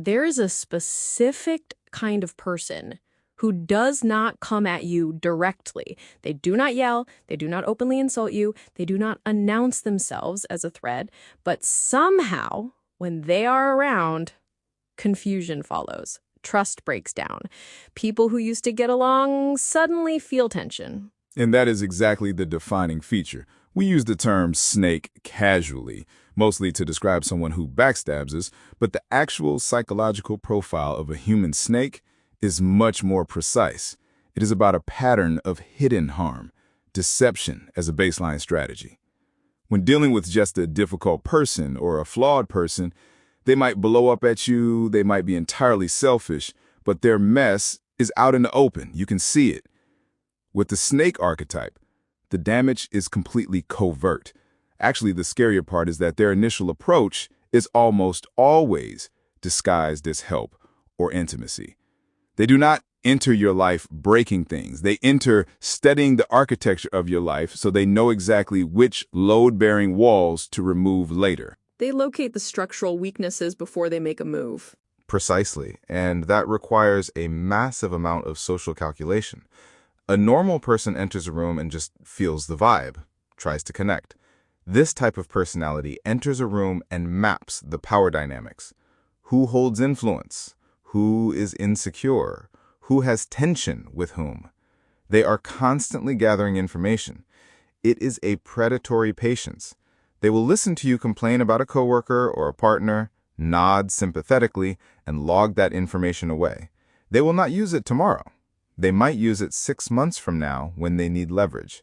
There is a specific kind of person who does not come at you directly. They do not yell, they do not openly insult you, they do not announce themselves as a threat, but somehow, when they are around, confusion follows. Trust breaks down. People who used to get along suddenly feel tension. And that is exactly the defining feature. We use the term snake casually, mostly to describe someone who backstabs us, but the actual psychological profile of a human snake is much more precise. It is about a pattern of hidden harm, deception as a baseline strategy. When dealing with just a difficult person or a flawed person, they might blow up at you, they might be entirely selfish, but their mess is out in the open. You can see it. With the snake archetype, the damage is completely covert. Actually, the scarier part is that their initial approach is almost always disguised as help or intimacy. They do not enter your life breaking things. They enter studying the architecture of your life so they know exactly which load-bearing walls to remove later. They locate the structural weaknesses before they make a move. Precisely, and that requires a massive amount of social calculation. A normal person enters a room and just feels the vibe, tries to connect. This type of personality enters a room and maps the power dynamics. Who holds influence? Who is insecure? Who has tension with whom? They are constantly gathering information. It is a predatory patience. They will listen to you complain about a coworker or a partner, nod sympathetically, and log that information away. They will not use it tomorrow. They might use it 6 months from now when they need leverage.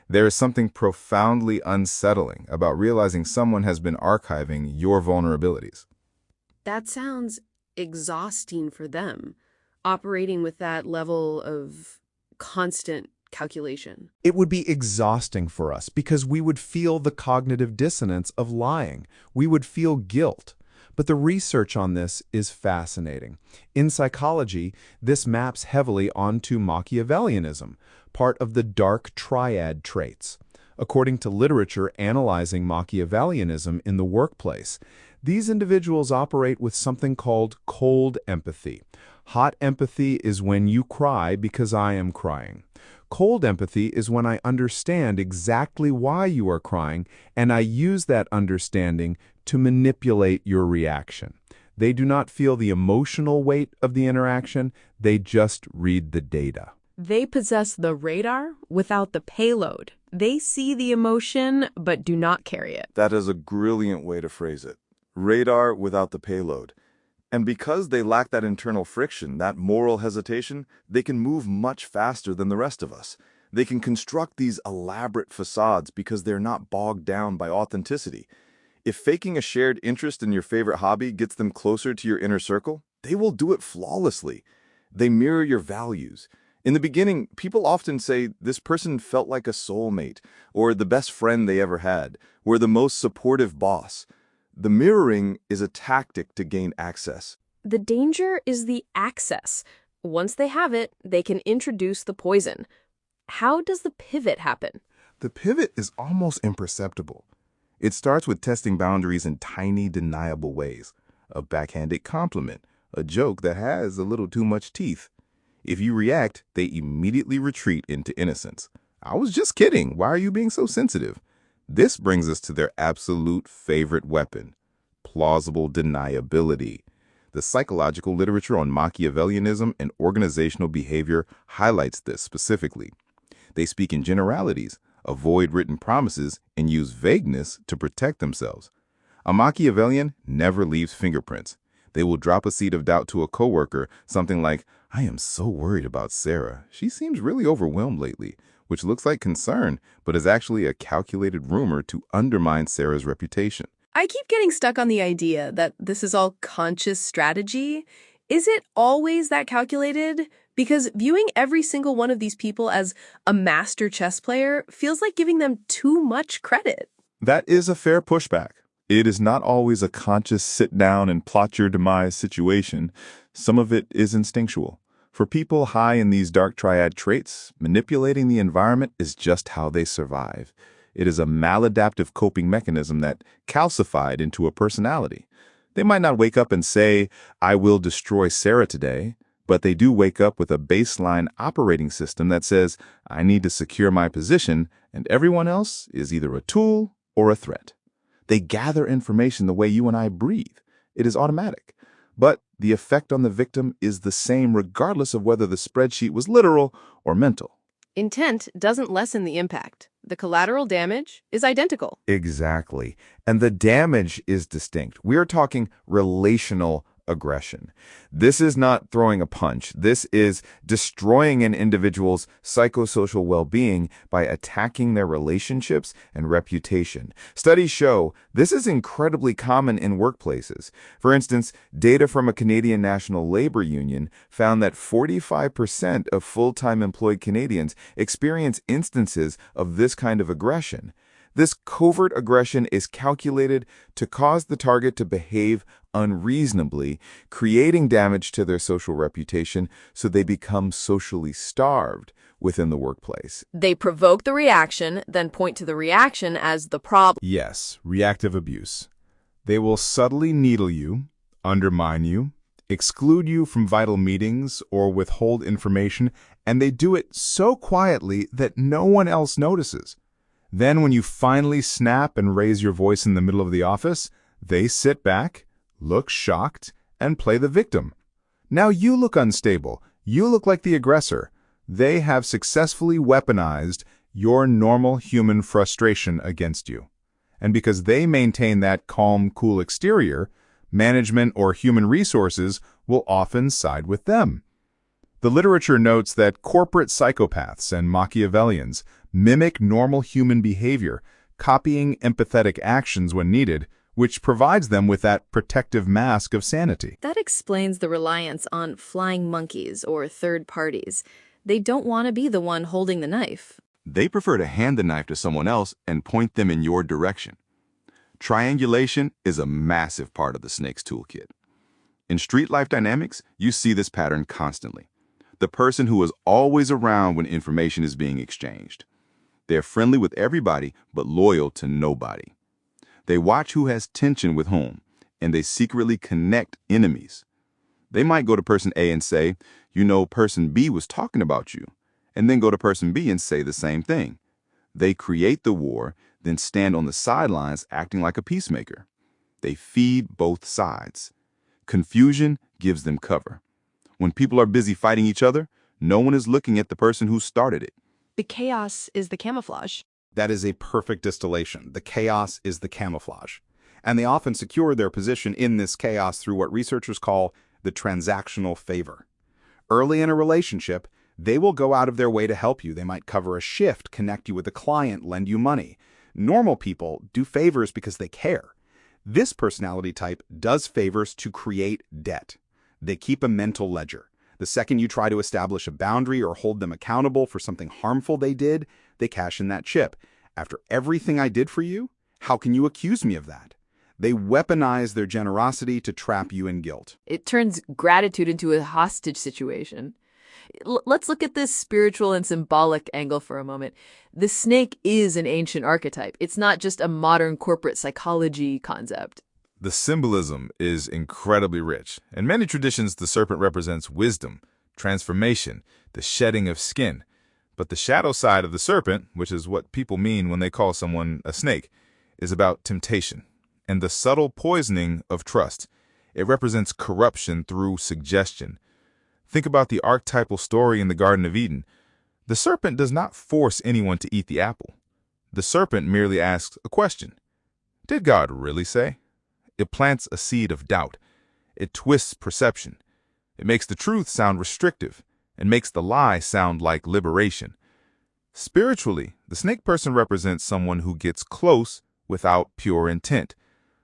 There is something profoundly unsettling about realizing someone has been archiving your vulnerabilities. That sounds exhausting for them, operating with that level of constant calculation. It would be exhausting for us because we would feel the cognitive dissonance of lying. We would feel guilt. But the research on this is fascinating. In psychology, this maps heavily onto Machiavellianism, part of the dark triad traits. According to literature analyzing Machiavellianism in the workplace, these individuals operate with something called cold empathy. Hot empathy is when you cry because I am crying. Cold empathy is when I understand exactly why you are crying, and I use that understanding to manipulate your reaction. They do not feel the emotional weight of the interaction, they just read the data. They possess the radar without the payload. They see the emotion, but do not carry it. That is a brilliant way to phrase it. Radar without the payload. And because they lack that internal friction, that moral hesitation, they can move much faster than the rest of us. They can construct these elaborate facades because they're not bogged down by authenticity. If faking a shared interest in your favorite hobby gets them closer to your inner circle, they will do it flawlessly. They mirror your values. In the beginning, people often say this person felt like a soulmate, or the best friend they ever had, or the most supportive boss. The mirroring is a tactic to gain access. The danger is the access. Once they have it, they can introduce the poison. How does the pivot happen? The pivot is almost imperceptible. It starts with testing boundaries in tiny, deniable ways. A backhanded compliment, a joke that has a little too much teeth. If you react, they immediately retreat into innocence. I was just kidding. Why are you being so sensitive? This brings us to their absolute favorite weapon, plausible deniability. The psychological literature on Machiavellianism and organizational behavior highlights this specifically. They speak in generalities, avoid written promises, and use vagueness to protect themselves. A Machiavellian never leaves fingerprints. They will drop a seed of doubt to a coworker, something like, I am so worried about Sarah. She seems really overwhelmed lately, which looks like concern, but is actually a calculated rumor to undermine Sarah's reputation. I keep getting stuck on the idea that this is all conscious strategy. Is it always that calculated? Because viewing every single one of these people as a master chess player feels like giving them too much credit. That is a fair pushback. It is not always a conscious sit down and plot your demise situation. Some of it is instinctual. For people high in these dark triad traits, manipulating the environment is just how they survive. It is a maladaptive coping mechanism that calcified into a personality. They might not wake up and say, "I will destroy Sarah today," but they do wake up with a baseline operating system that says, "I need to secure my position, and everyone else is either a tool or a threat." They gather information the way you and I breathe. It is automatic. But the effect on the victim is the same regardless of whether the spreadsheet was literal or mental. Intent doesn't lessen the impact. The collateral damage is identical. Exactly. And the damage is distinct. We are talking relational aggression. This is not throwing a punch. This is destroying an individual's psychosocial well-being by attacking their relationships and reputation. Studies show this is incredibly common in workplaces. For instance, data from a Canadian National Labor Union found that 45% of full-time employed Canadians experience instances of this kind of aggression. This covert aggression is calculated to cause the target to behave unreasonably, creating damage to their social reputation so they become socially starved within the workplace. They provoke the reaction, then point to the reaction as the problem. Yes, reactive abuse. They will subtly needle you, undermine you, exclude you from vital meetings, or withhold information, and they do it so quietly that no one else notices. Then when you finally snap and raise your voice in the middle of the office, they sit back, look shocked, and play the victim. Now you look unstable. You look like the aggressor. They have successfully weaponized your normal human frustration against you. And because they maintain that calm, cool exterior, management or human resources will often side with them. The literature notes that corporate psychopaths and Machiavellians mimic normal human behavior, copying empathetic actions when needed, which provides them with that protective mask of sanity. That explains the reliance on flying monkeys or third parties. They don't want to be the one holding the knife. They prefer to hand the knife to someone else and point them in your direction. Triangulation is a massive part of the snake's toolkit. In street life dynamics, you see this pattern constantly. The person who is always around when information is being exchanged. They're friendly with everybody, but loyal to nobody. They watch who has tension with whom, and they secretly connect enemies. They might go to person A and say, "You know, person B was talking about you," and then go to person B and say the same thing. They create the war, then stand on the sidelines acting like a peacemaker. They feed both sides. Confusion gives them cover. When people are busy fighting each other, no one is looking at the person who started it. The chaos is the camouflage. That is a perfect distillation. The chaos is the camouflage. And they often secure their position in this chaos through what researchers call the transactional favor. Early in a relationship, they will go out of their way to help you. They might cover a shift, connect you with a client, lend you money. Normal people do favors because they care. This personality type does favors to create debt. They keep a mental ledger. The second you try to establish a boundary or hold them accountable for something harmful they did, they cash in that chip. After everything I did for you, how can you accuse me of that? They weaponize their generosity to trap you in guilt. It turns gratitude into a hostage situation. Let's look at this spiritual and symbolic angle for a moment. The snake is an ancient archetype. It's not just a modern corporate psychology concept. The symbolism is incredibly rich. In many traditions, the serpent represents wisdom, transformation, the shedding of skin. But the shadow side of the serpent, which is what people mean when they call someone a snake, is about temptation and the subtle poisoning of trust. It represents corruption through suggestion. Think about the archetypal story in the Garden of Eden. The serpent does not force anyone to eat the apple. The serpent merely asks a question. Did God really say? It plants a seed of doubt. It twists perception. It makes the truth sound restrictive and makes the lie sound like liberation. Spiritually, the snake person represents someone who gets close without pure intent,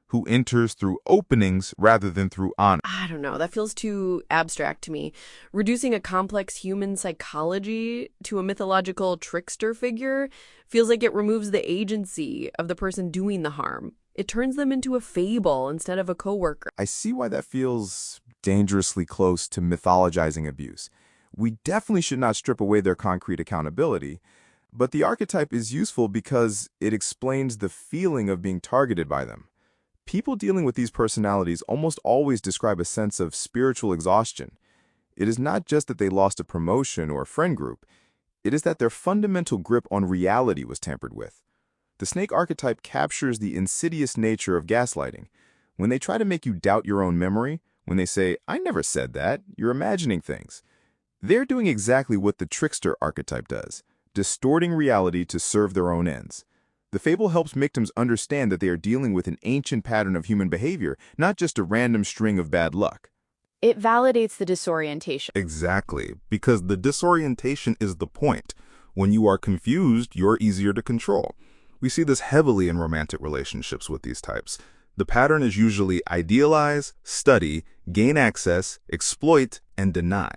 who enters through openings rather than through honor. I don't know. That feels too abstract to me. Reducing a complex human psychology to a mythological trickster figure feels like it removes the agency of the person doing the harm. It turns them into a fable instead of a coworker. I see why that feels dangerously close to mythologizing abuse. We definitely should not strip away their concrete accountability, but the archetype is useful because it explains the feeling of being targeted by them. People dealing with these personalities almost always describe a sense of spiritual exhaustion. It is not just that they lost a promotion or a friend group, it is that their fundamental grip on reality was tampered with. The snake archetype captures the insidious nature of gaslighting. When they try to make you doubt your own memory, when they say, "I never said that," you're imagining things. They're doing exactly what the trickster archetype does, distorting reality to serve their own ends. The fable helps victims understand that they are dealing with an ancient pattern of human behavior, not just a random string of bad luck. It validates the disorientation. Exactly, because the disorientation is the point. When you are confused, you're easier to control. We see this heavily in romantic relationships with these types. The pattern is usually idealize, study, gain access, exploit, and deny.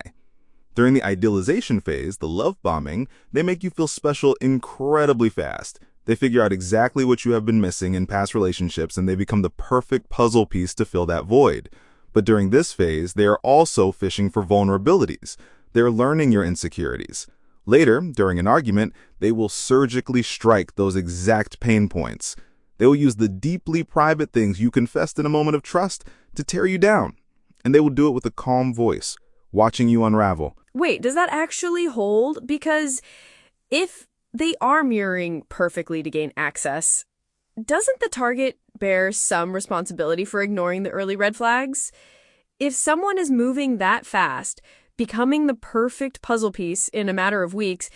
During the idealization phase, the love bombing, they make you feel special incredibly fast. They figure out exactly what you have been missing in past relationships, and they become the perfect puzzle piece to fill that void. But during this phase, they are also fishing for vulnerabilities. They're learning your insecurities. Later, during an argument, they will surgically strike those exact pain points. They will use the deeply private things you confessed in a moment of trust to tear you down. And they will do it with a calm voice, watching you unravel. Wait, does that actually hold? Because if they are mirroring perfectly to gain access, doesn't the target bear some responsibility for ignoring the early red flags? If someone is moving that fast, becoming the perfect puzzle piece in a matter of weeks,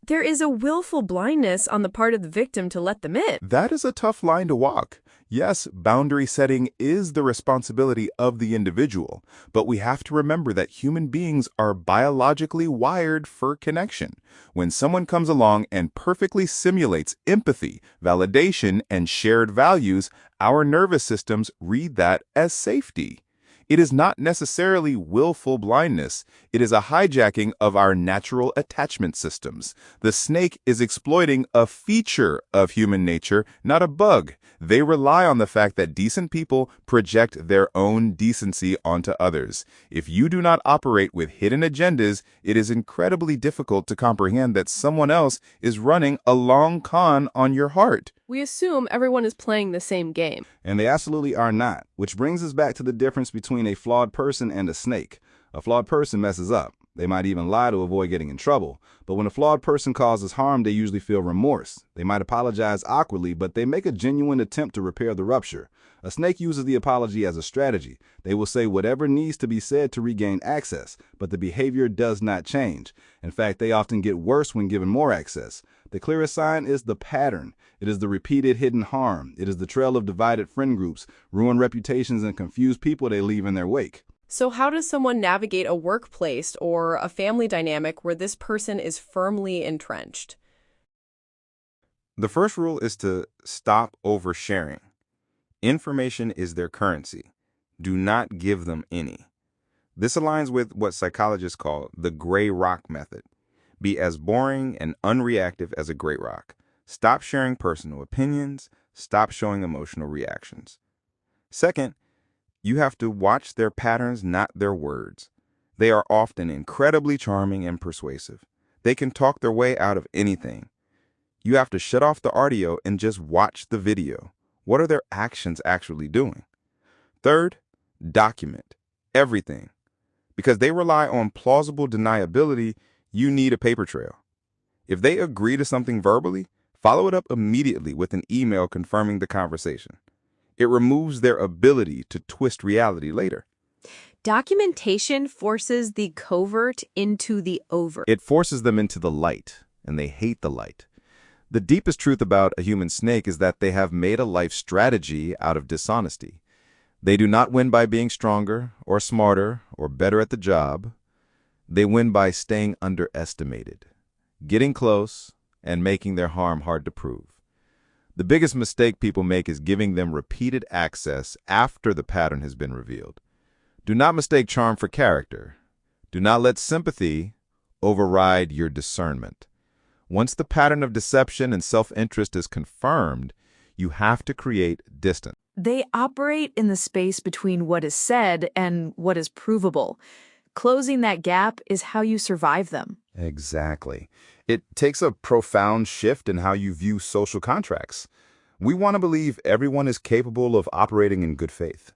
there is a willful blindness on the part of the victim to let them in. That is a tough line to walk. Yes, boundary setting is the responsibility of the individual, but we have to remember that human beings are biologically wired for connection. When someone comes along and perfectly simulates empathy, validation, and shared values, our nervous systems read that as safety. It is not necessarily willful blindness. It is a hijacking of our natural attachment systems. The snake is exploiting a feature of human nature, not a bug. They rely on the fact that decent people project their own decency onto others. If you do not operate with hidden agendas, it is incredibly difficult to comprehend that someone else is running a long con on your heart. We assume everyone is playing the same game. And they absolutely are not, which brings us back to the difference between a flawed person and a snake. A flawed person messes up. They might even lie to avoid getting in trouble. But when a flawed person causes harm, they usually feel remorse. They might apologize awkwardly, but they make a genuine attempt to repair the rupture. A snake uses the apology as a strategy. They will say whatever needs to be said to regain access, but the behavior does not change. In fact, they often get worse when given more access. The clearest sign is the pattern. It is the repeated hidden harm. It is the trail of divided friend groups, ruined reputations, and confused people they leave in their wake. So how does someone navigate a workplace or a family dynamic where this person is firmly entrenched? The first rule is to stop oversharing. Information is their currency. Do not give them any. This aligns with what psychologists call the gray rock method. Be as boring and unreactive as a gray rock. Stop sharing personal opinions. Stop showing emotional reactions. Second, you have to watch their patterns, not their words. They are often incredibly charming and persuasive. They can talk their way out of anything. You have to shut off the audio and just watch the video. What are their actions actually doing? Third, document everything. Because they rely on plausible deniability, you need a paper trail. If they agree to something verbally, follow it up immediately with an email confirming the conversation. It removes their ability to twist reality later. Documentation forces the covert into the overt. It forces them into the light, and they hate the light. The deepest truth about a human snake is that they have made a life strategy out of dishonesty. They do not win by being stronger or smarter or better at the job. They win by staying underestimated, getting close, and making their harm hard to prove. The biggest mistake people make is giving them repeated access after the pattern has been revealed. Do not mistake charm for character. Do not let sympathy override your discernment. Once the pattern of deception and self-interest is confirmed, you have to create distance. They operate in the space between what is said and what is provable. Closing that gap is how you survive them. Exactly. It takes a profound shift in how you view social contracts. We want to believe everyone is capable of operating in good faith.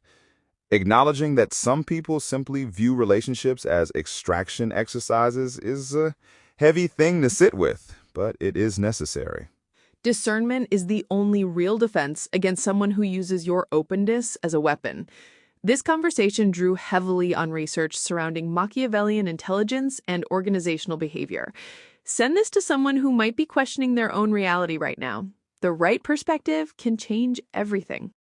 Acknowledging that some people simply view relationships as extraction exercises is a heavy thing to sit with, but it is necessary. Discernment is the only real defense against someone who uses your openness as a weapon. This conversation drew heavily on research surrounding Machiavellian intelligence and organizational behavior. Send this to someone who might be questioning their own reality right now. The right perspective can change everything.